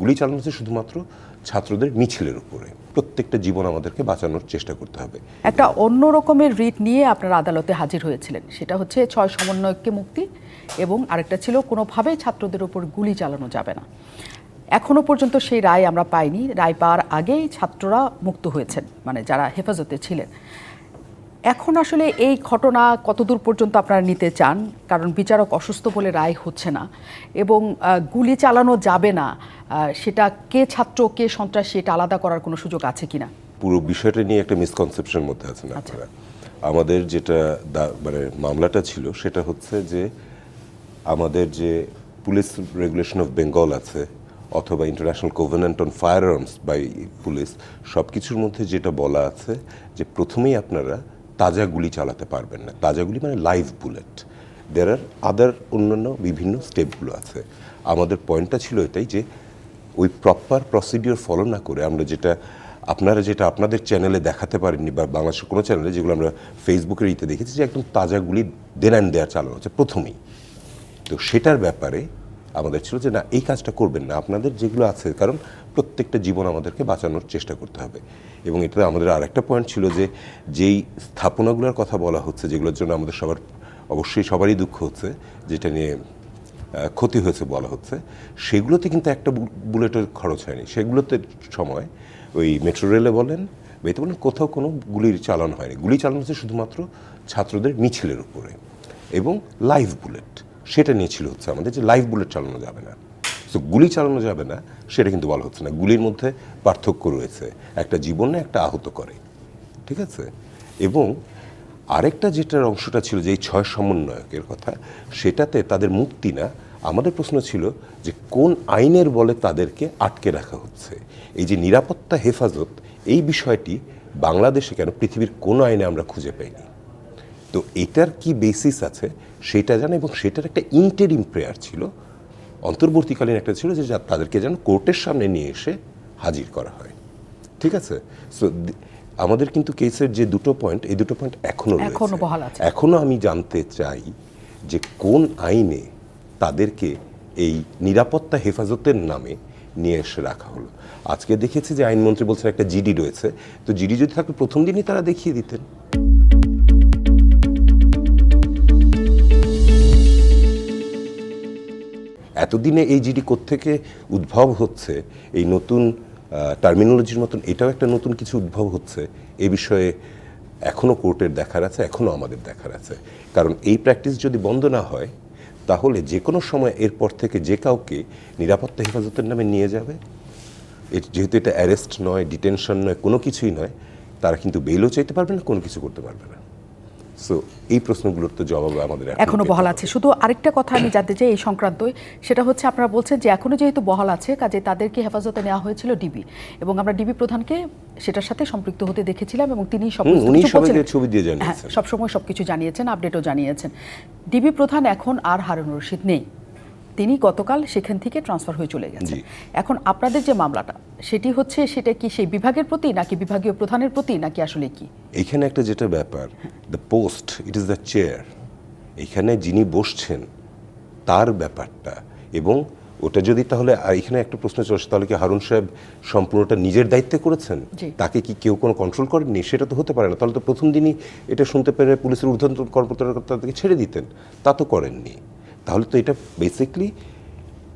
গুলি চালানো হচ্ছে শুধুমাত্র ছাত্রদের মিছিলের উপরে। প্রত্যেকটা জীবন আমাদেরকে বাঁচানোর চেষ্টা করতে হবে। একটা অন্য রকমের রিট নিয়ে আপনারা আদালতে হাজির হয়েছিলেন, সেটা হচ্ছে 6 সমন্বয়ককে মুক্তি এবং আরেকটা ছিল কোনোভাবেই ছাত্রদের উপর গুলি চালানো যাবে না। এখনো পর্যন্ত সেই রায় আমরা পাইনি। রায় পাওয়ার আগেই ছাত্ররা মুক্ত হয়েছেন, মানে যারা হেফাজতে ছিলেন। এখন আসলে এই ঘটনা কতদূর পর্যন্ত আপনারা নিতে চান? কারণ বিচারক অসুস্থ বলে রায় হচ্ছে না এবং গুলি চালানো যাবে না, সেটা কে ছাত্র কে সন্ত্রাসী এটা আলাদা করার কোনো সুযোগ আছে কিনা? পুরো বিষয়টা নিয়ে একটা মিসকনসেপশনের মধ্যে আছেন আপনারা। আমাদের যেটা মানে মামলাটা ছিল সেটা হচ্ছে যে আমাদের যে পুলিশ রেগুলেশন অফ বেঙ্গল আছে অথবা international covenant on firearms by police, সব কিছুর মধ্যে যেটা বলা আছে যে প্রথমেই আপনারা তাজা গুলি চালাতে পারবেন না। তাজা গুলি মানে লাইভ বুলেট। দেয়ার আর আদার অন্যান্য বিভিন্ন স্টেপগুলো আছে। আমাদের পয়েন্টটা ছিল এটাই যে ওই প্রপার প্রসিডিওর ফলো না করে আমরা আপনারা যেটা আপনাদের চ্যানেলে দেখাতে পারেননি বা বাংলাদেশের কোনো চ্যানেলে, যেগুলো আমরা ফেসবুকের ইতে দেখেছি যে একদম তাজা গুলি দেন অ্যান্ড দেয়ার চালানো হচ্ছে প্রথমেই। তো সেটার ব্যাপারে আমাদের ছিল যে না, এই কাজটা করবেন না, আপনাদের যেগুলো আছে, কারণ প্রত্যেকটা জীবন আমাদেরকে বাঁচানোর চেষ্টা করতে হবে। এবং এটাতে আমাদের আরেকটা পয়েন্ট ছিল যে যেই স্থাপনাগুলোর কথা বলা হচ্ছে, যেগুলোর জন্য আমাদের অবশ্যই সবারই দুঃখ হচ্ছে, যেটা নিয়ে ক্ষতি হয়েছে বলা হচ্ছে, সেগুলোতে কিন্তু একটা বুলেটের খরচ হয়নি। সেগুলোতে সময় ওই মেট্রো রেলে বলেন বা এতে বলেন কোথাও কোনো গুলির চালানো হয়নি। গুলি চালানো হচ্ছে শুধুমাত্র ছাত্রদের মিছিলের উপরে এবং লাইভ বুলেট। সেটা নিয়ে ছিল হচ্ছে আমাদের যে লাইভ বুলেট চালানো যাবে না। তো গুলি চালানো যাবে না সেটা কিন্তু বলা হচ্ছে না। গুলির মধ্যে পার্থক্য রয়েছে, একটা জীবনে একটা আহত করে, ঠিক আছে। এবং আরেকটা যেটার অংশটা ছিল যে এই 6 সমন্বয়কের কথা, সেটাতে তাদের মুক্তি না। আমাদের প্রশ্ন ছিল যে কোন আইনের বলে তাদেরকে আটকে রাখা হচ্ছে। এই যে নিরাপত্তা হেফাজত, এই বিষয়টি বাংলাদেশে কেন, পৃথিবীর কোনো আইনে আমরা খুঁজে পাইনি। তো এটার কি বেসিস আছে সেটা জানা, এবং সেটার একটা ইন্টারিম প্রেয়ার ছিল, অন্তর্বর্তীকালীন একটা ছিল যে তাদেরকে যেন কোর্টের সামনে নিয়ে এসে হাজির করা হয়, ঠিক আছে। সো আমাদের কিন্তু কেসের যে দুটো পয়েন্ট, এই দুটো পয়েন্ট এখনো বহাল আছে। এখনো আমি জানতে চাই যে কোন আইনে তাদেরকে এই নিরাপত্তা হেফাজতের নামে নিয়ে এসে রাখা হলো। আজকে দেখেছি যে আইনমন্ত্রী বলছেন একটা জিডি রয়েছে। তো জিডি যদি থাকলে প্রথম দিনই তারা দেখিয়ে দিতেন। এতদিনে এই জিডি কোত্থেকে উদ্ভব হচ্ছে, এই নতুন টার্মিনোলজির মতন এটাও একটা নতুন কিছু উদ্ভব হচ্ছে, এ বিষয়ে এখনও কোর্টের দেখার আছে, এখনও আমাদের দেখার আছে। কারণ এই প্র্যাকটিস যদি বন্ধ না হয়, তাহলে যে কোনো সময় এরপর থেকে যে কাউকে নিরাপত্তা হেফাজতের নামে নিয়ে যাবে, যেহেতু এটা অ্যারেস্ট নয়, ডিটেনশন নয়, কোনো কিছুই নয়, তারা কিন্তু বেইলও চাইতে পারবে না, কোনো কিছু করতে পারবে না। সো এই প্রশ্নগুলোর তো জবাব আমাদের এখনো বহাল আছে। শুধু আরেকটা কথা আমি জানতে চাই এই সংক্রান্তই, সেটা হচ্ছে আপনারা বলছেন যে এখনো যেহেতু বহাল আছে, কাজে তাদেরকে হেফাজতে নেওয়া হয়েছিল ডিবি, এবং আমরা ডিবি প্রধানকে সেটার সাথে সম্পৃক্ত হতে দেখেছিলাম এবং তিনি ছবি দিয়ে জানিয়েছেন, সবসময় সবকিছু জানিয়েছেন, আপডেটও জানিয়েছেন। ডিবি প্রধান এখন আর হারুন রশিদ নেই, তিনি গতকাল সেখান থেকে ট্রান্সফার হয়ে চলে গেছেন। এখন আপনাদের যে মামলাটা, সেটা কি সেই বিভাগের প্রতি নাকি বিভাগীয় প্রধানের প্রতি নাকি আসলে কি? এইখানে একটা যেটা ব্যাপার, the post it is the chair, এখানে যিনি বসছেন তার ব্যাপারটা। এবং ওটা যদি তাহলে এখানে একটা প্রশ্ন চলছে, তাহলে কি হারুন সাহেব সম্পূর্ণটা নিজের দায়িত্বে করেছেন? তাকে কি কেউ কোনো কন্ট্রোল করেননি? সেটা তো হতে পারে না। তাহলে তো প্রথম দিনই এটা শুনতে পেরে পুলিশের ঊর্ধ্বতন কর্মকর্তারা তাদেরকে ছেড়ে দিতেন, তা তো করেননি। তাহলে তো এটা বেসিকলি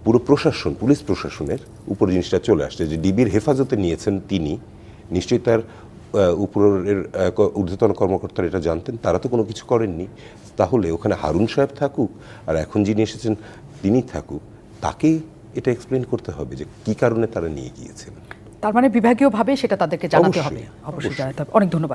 পুরো প্রশাসন, পুলিশ প্রশাসনের উপর জিনিসটা চলে আসছে। যে ডিবির হেফাজতে নিয়েছেন তিনি, নিশ্চয়ই তার উপরের ঊর্ধ্বতন কর্মকর্তারা এটা জানতেন, তারা তো কোনো কিছু করেননি। তাহলে ওখানে হারুন সাহেব থাকুক আর এখন যিনি এসেছেন তিনি থাকুক, তাকেই এটা এক্সপ্লেন করতে হবে যে কী কারণে তারা নিয়ে গিয়েছেন। তার মানে বিভাগীয়ভাবে সেটা তাদেরকে জানাতে হবে, অবশ্যই জানাতে হবে। অনেক ধন্যবাদ।